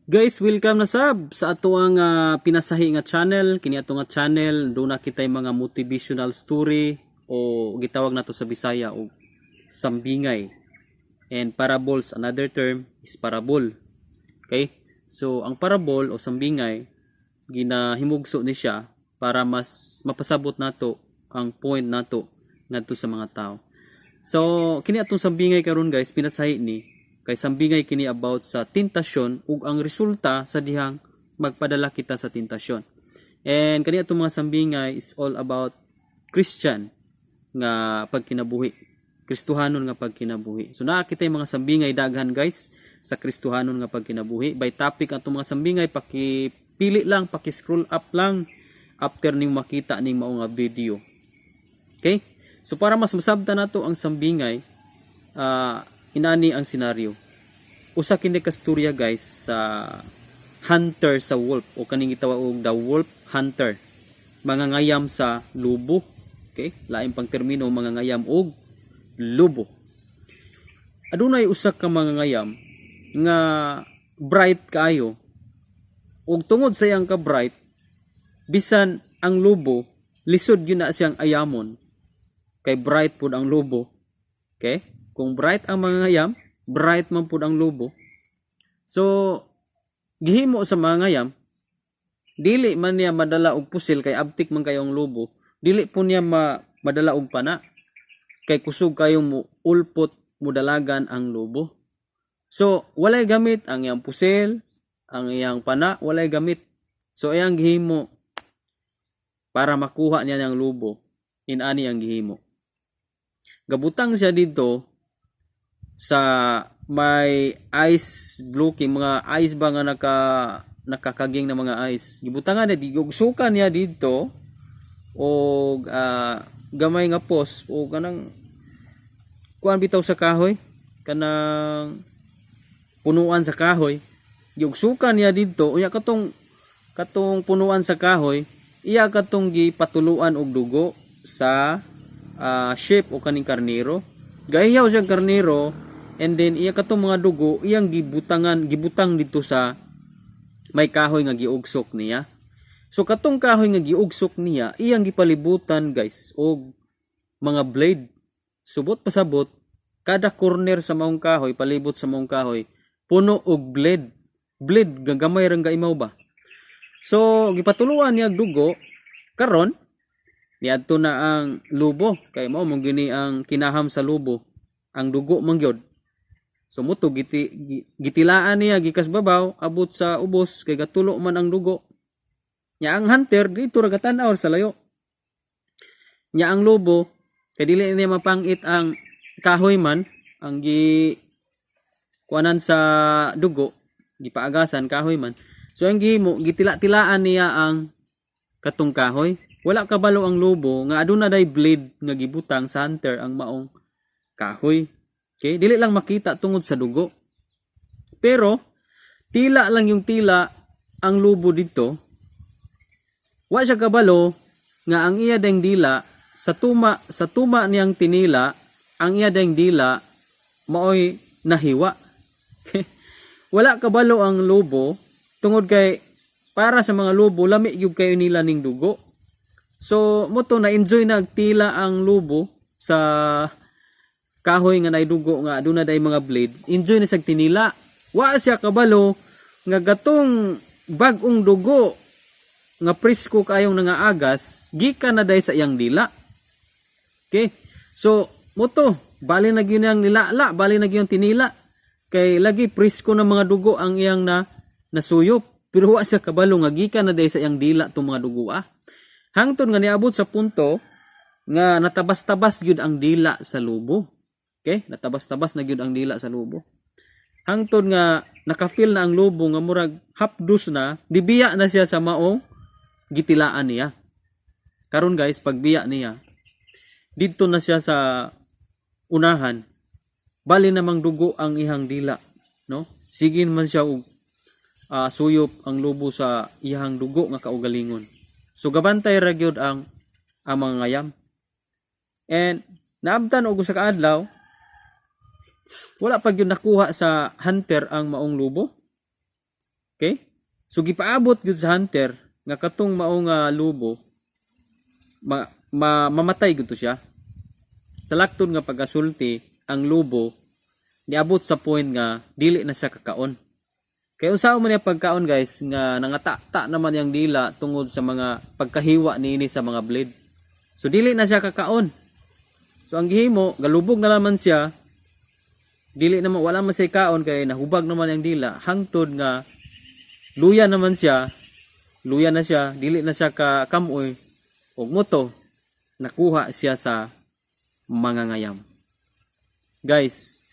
Guys, welcome na sa ato ang pinasahi nga channel. Kini ato nga channel do na kitay mga motivational story o gitawag nato sa Bisaya og sambingay. And parables, another term is parable. Okay? So ang parable o sambingay ginahimugso ni siya para mas mapasabot nato ang point nato ngadto sa mga tao. So kini atong sambingay karon guys, pinasahi ni kay sambingay kini about sa tentasyon ug ang resulta sa dihang magpadala kita sa tentasyon. And kani atong mga sambingay is all about Christian nga pagkinabuhi. Kristohanon nga pagkinabuhi. So naa kitay mga sambingay daghan guys sa Kristohanon nga pagkinabuhi. By topic atong mga sambingay pakipili lang, paki-scroll up lang after ning makita ning mao nga video. Okay? So para mas masabtan nato ang sambingay, inani ang senaryo. Usa kini ka storya guys sa hunter sa wolf o kaning gitawag og the wolf hunter. Mangangayam sa lubo. Okay? Lain pang termino mangangayam og lubo. Adunay usa ka mangangayam nga bright kaayo. Ug tungod sa iyang ka bright, bisan ang lubo lisod gyud na siyang ayamon. Kay bright pud ang lubo. Okay? Kung bright ang mangangayam, bright man pud ang lubo. So, gihimo sa mangangayam, dili man niya madala og pusil kay abtik man kayo ang lubo. Dili po niya madala og pana kay kusog kayo mo ulpot mudalagan ang lubo. So, walay gamit ang iyang pusil, ang iyang pana, walay gamit. So, iyang gihimo para makuha niya ang lubo, inani ang gihimo. Gabutang siya dito sa may ice blocking, mga ice ba nga nakakaging na mga ice. Gibutangan na digugsukan niya dito o gamay nga pos o kanang kuan bitaw sa kahoy, kanang punuan sa kahoy. Giugsukan niya dito unya katong punuan sa kahoy, iya katong gipatuluan og dugo sa sheep o kaning karnero. Gahiyaw siyang karnero. And then iya katong mga dugo iyang gibutang dito sa may kahoy nga giugsok niya. So katong kahoy nga giugsok niya iyang gipalibutan guys og mga blade. Subot pasabot kada corner sa maong kahoy, palibot sa maong kahoy puno og blade. Blade gagamay ra nga imaw ba. So gipatuluan niya dugo karon niadto na ang lubo kay mao mong gini ang kinaham sa lubo ang dugo man gyud. So muto gitilaan niya gikas babaw abot sa ubos kay gatulo man ang dugo. Nya ang hunter dito ra gatan-aw sa layo. Nya ang lobo kay dili niya mapangit ang kahoy man ang kuanan sa dugo, gipaagasan kahoy man. So ang gihimo gitila-tilaan niya ang katong kahoy. Wala kabalo ang lobo nga aduna day blade nga gibutang sa hunter ang maong kahoy. Okay, dili lang makita tungod sa dugo. Pero tila lang yung tila ang lubo dito. Wa siya kabalo nga ang iya dayng dila sa tuma niyang tinila, ang iya dayng dila maoy nahiwa. Wala kabalo ang lubo tungod kay para sa mga lubo lami gyud kayo nila ning dugo. So moto na enjoy na tila ang lubo sa kahoy nga naidugo nga aduna day mga blade, enjoy na sag tinila. Wa siya kabalo nga gatong bag-ong dugo nga presko kayong nangaagas gikan na day sa iyang dila. Okay? So moto bali na gyud ang nilala, bali na gyud tinila kay lagi presko na mga dugo ang iyang nasuyop. Pero wa siya kabalo nga gikan na day sa iyang dila tong mga dugo Hangtod nga niabot sa punto nga natabas-tabas gyud ang dila sa lubo. Okay? Natabas-tabas na gyud ang dila sa lubo. Hangtod nga nakafeel na ang lubo nga murag hapdos na, dibiya na siya sa maong gitilaan niya. Karon guys, pagbiya niya, didto na siya sa unahan. Bali namang dugo ang ihang dila, no? Sige man siya og suyop ang lubo sa ihang dugo nga kaugalingon. So gabantay ra gyud ang mga ngayam. And naabtan og usa ka adlaw, wala pa gyud nakuha sa hunter ang maong lubo. Okay? So gipaabot gyud sa hunter nga katong mao nga lubo mamatay gyud to siya. Sa lakton nga pagasulti ang lubo niabot sa point nga dili na siya kakaon. Kaya unsa man niya pagkaon guys nga nangata naman yang dila tungod sa mga pagkahiwa niini sa mga blade. So dili na siya kakaon. So ang gihimo galubog na laman siya. Dili naman wala man siya kaon kay nahubag naman yang dila hangtod nga luya naman siya. Luya na siya, dili na siya kamoy. Og moto nakuha siya sa mga ngayam. Guys,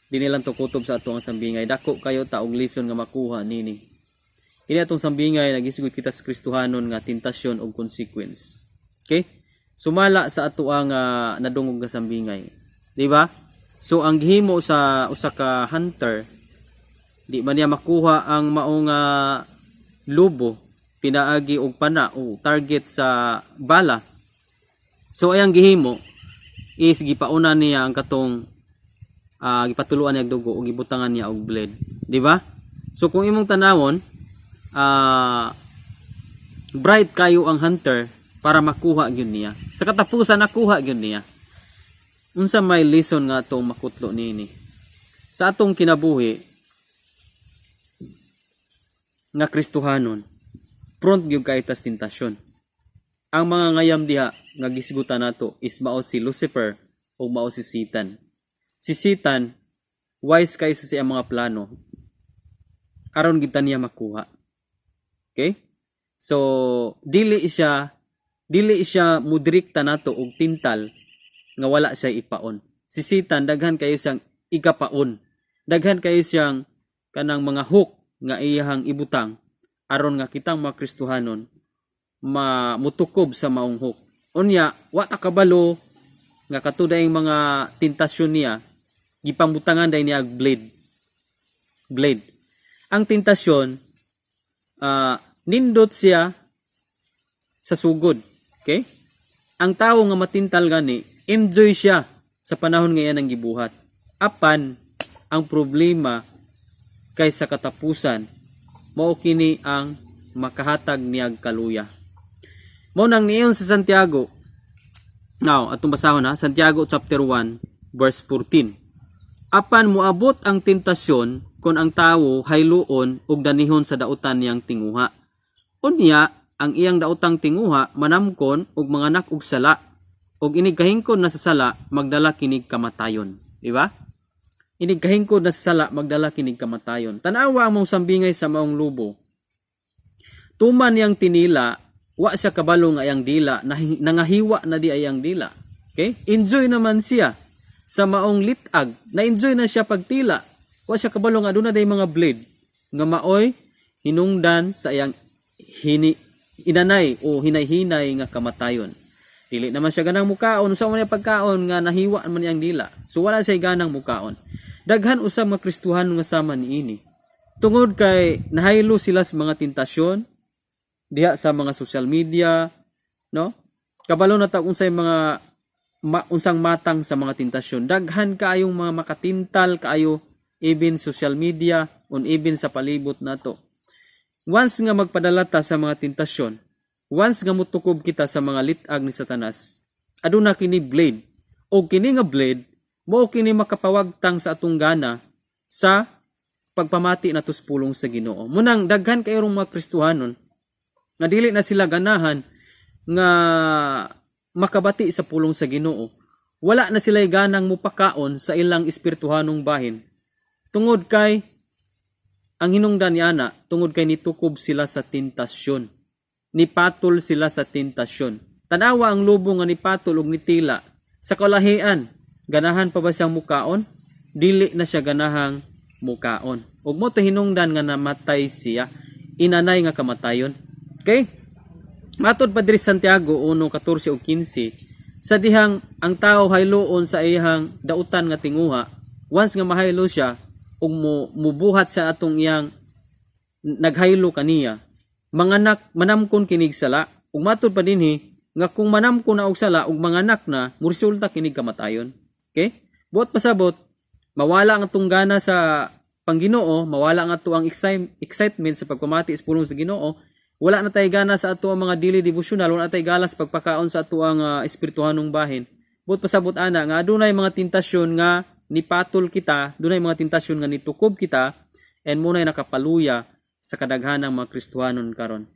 di nilang to kutob sa atong sambingay. Dako kayo ta og lesson nga makuha nini. Ini atong sambingay nagisugod kita sa Kristohanon nga tentasyon og consequence. Okay? Sumala sa ato ang nadungog nga sambingay. Di ba? So ang gihimo sa usa ka hunter di man niya makuha ang maong lobo pinaagi og pana o target sa bala. So ayang gihimo is gipauna niya ang katong gipatuluan niya og dugo ug gibutangan niya og blade, di ba? So kung imong tanawon bright kayo ang hunter para makuha gyud niya. Sa katapusan nakuha gyud niya. Unsa may lesson nga atong makutlo niini? Sa atong kinabuhi nga Kristohanon, front gyud kay tas tentasyon. Ang mga ngayam diha nga gisgutan nato is mao si Lucifer o mao si Satan. Si Satan wise kay sa siyang mga plano aron gid niya makuha. Okay? So dili siya mudrikta nato og tintal nga wala siya ipaon. Si Satan daghan kayo siyang igapaon. Daghan kayo siyang kanang mga hook nga iyahang ibutang aron nga kitang mga Kristohanon mutukob sa maong hook. Unya, wa ta kabalo nga katuday mga tentasyon niya gipambutangan day niya blade. Ang tentasyon nindot siya sa sugod. Okay? Ang tao nga matintal gani, enjoy siya sa panahon nga yan ang gibuhat. Apan ang problema kay sa katapusan mao kini ang makahatag niyag kaluya. Mao nang niyon sa Santiago. Now, atong basahon ha, Santiago chapter 1 verse 14. Apan moabot ang tentasyon kon ang tawo hayluon ug danihon sa dautan niyang tinguha. Unya, ang iyang daotang tinguha manamkon og manganak og sala ug inig kahingkod na sa sala magdala kinig kamatayon, di ba? Inig kahingkod na sa sala magdala kinig kamatayon. Tanawa ang mong sambingay sa maong lubo. Tuman yang tinila, wa siya kabalo nga ayang dila, nangahiwa na di ayang dila. Okay? Enjoy naman siya sa maong litag. Na-enjoy na siya pagtila. Wa siya kabalo nga aduna day mga blade nga maoy hinungdan sa ayang inanay o hinay-hinay nga kamatayon. Dili naman siya ganang mukaon. Sa man pagkaon nga nahiwa man yang dila. So wala siya ganang mukaon. Daghan usab nga Kristohan nga sama niini. Tungod kay nahaylo sila sa mga tentasyon diha sa mga social media, no? Kabalo na ta unsay mga unsang matang sa mga tentasyon. Daghan kaayong mga makatintal kaayo even social media on even sa palibot nato. Once nga magpadala ta sa mga tentasyon, once nga mutukob kita sa mga litag ni Satanas, aduna kini blade. O kini nga blade mao kini makapawagtang sa atong gana sa pagpamati nato sa pulong sa Ginoo. Munang daghan kayong mga Kristohanon nga dili na sila ganahan nga makabati sa pulong sa Ginoo. Wala na sila ganang mupakaon sa ilang espirituhanong bahin. Tungod kay ang hinungdan niana, tungod kay nitukob sila sa tentasyon. Nipatol sila sa tentasyon. Tanawa ang lobo nga nipatol og nitila sa kalahian. Ganahan pa ba siyang mukaon? Dili na siya ganahang mukaon. Ug mo to hinungdan nga namatay siya, inanay nga kamatayon. Okay? Matod pa diri Santiago 1:14 ug 15, sa dihang ang tao hayloon sa iyang dautan nga tinguha, once nga mahaylo siya ug mubuhat sa atong iyang naghaylo kaniya, manganak manamkon kinig sala. Ug matod pa dinhi nga kung manamkon na og sala ug manganak na, moresulta kinig kamatayon. Okay? Buot pasabot, mawala ang atong gana sa pangginoo, mawala nga to ang excitement sa pagpamati sa pulong sa Ginoo, wala na tay gana sa ato ang mga daily devotional, wala na tay galas pagpakaon sa ato ang espirituhanong bahin. But pasabot ana nga adunay mga tentasyon nga nipatol kita, dunay mga tentasyon nga nitukob kita, and munay nakapaluya sa kadaghanang mga Kristohanon karon.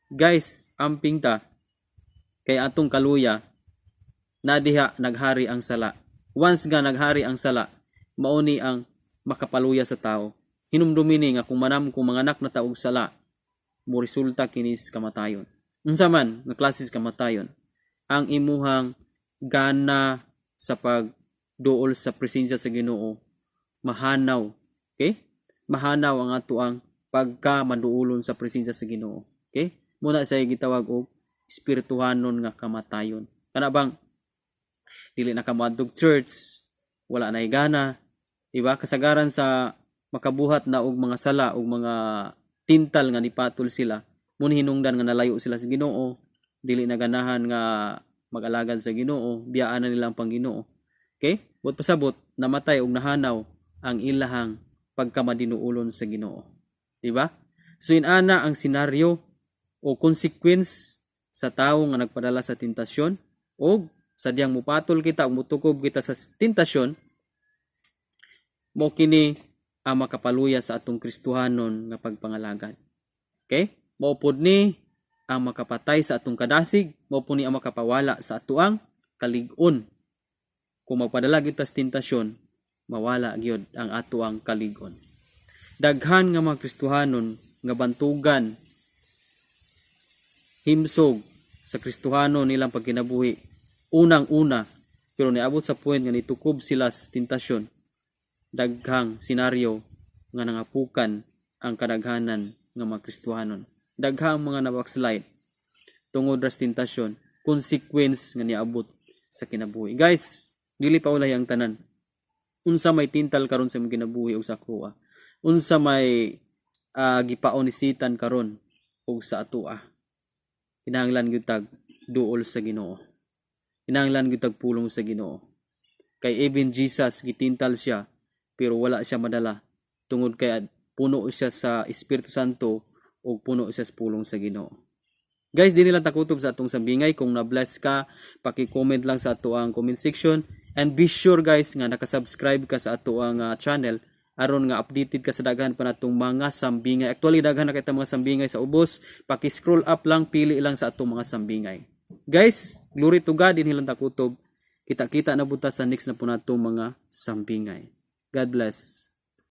Guys, amping ta kay atong kaluya na diha naghari ang sala. Once nga naghari ang sala, mauni ang makapaluya sa tao. Hinumdumini nga kung manam kung mga anak na taog sala, mo resulta kinis kamatayon. Unsa man nga klases kamatayon? Ang imuhang gana sa pagduol sa presensya sa Ginoo mahanaw. Okay? Mahanaw ang ato ang pagka maduulon sa presensya sa Ginoo. Okay? Muna sa gitawag og espirituhanon nga kamatayon. Kana bang dili na ka madug church, wala na gana, diba? Kasagaran sa makabuhat na og mga sala og mga tintal nga nipatol sila, mun hinungdan nga nalayo sila sa Ginoo, dili na ganahan nga mag-alagad sa Ginoo, biyaan na nila ang Pangginoo. Okay? But pasabot namatay og nahanaw ang ilahang pagkamadinuulon sa Ginoo. Diba? So inana ang senaryo o consequence sa tawo nga nagpadala sa tentasyon o sadyang mupatol kita o mutukob kita sa tentasyon, mo kini ang makapaluya sa atong Kristohanon nga pagpangalagad. Okay? Maupod ni ang makapatay sa atong kadasig, maupod ni ang makapawala sa atuang kalig-on. Kung magpadala kita sa tentasyon, mawala gyud ang atuang kalig-on. Daghan nga mga Kristohanon nga bantugan himsog sa Kristohanon nilang pagkinabuhi unang-una, pero niabot sa point nga nitukob sila sa tentasyon, daghang senaryo nga nangapukan ang kadaghanan nga mga Kristohanon. Daghang mga nabackslide tungod ra sa tentasyon, consequence nga niabot sa kinabuhi. Guys, dili pa ulay ang tanan. Unsa may tintal karon sa imong kinabuhi ug sa kuha. Unsa may gipaon ni Satan karon ug sa atoa. Kinahanglan gyud tag duol sa Ginoo. Kinahanglan gyud tag pulong sa Ginoo. Kay even Jesus gitintal siya pero wala siya madala tungod kay puno siya sa Espiritu Santo o puno siya sa pulong sa Ginoo. Guys, di nila takutob sa atong sambingay. Kung na-bless ka, paki-comment lang sa ato ang comment section. And be sure guys nga nakasubscribe ka sa ato ang channel aron nga updated ka sa daghan pa natong mga sambingay. Actually daghan na kita mga sambingay sa ubos. Paki-scroll up lang, pili lang sa atong mga sambingay. Guys, glory to God, di nilang takutob. Kita-kita na buta sa next na po natong mga sambingay. God bless.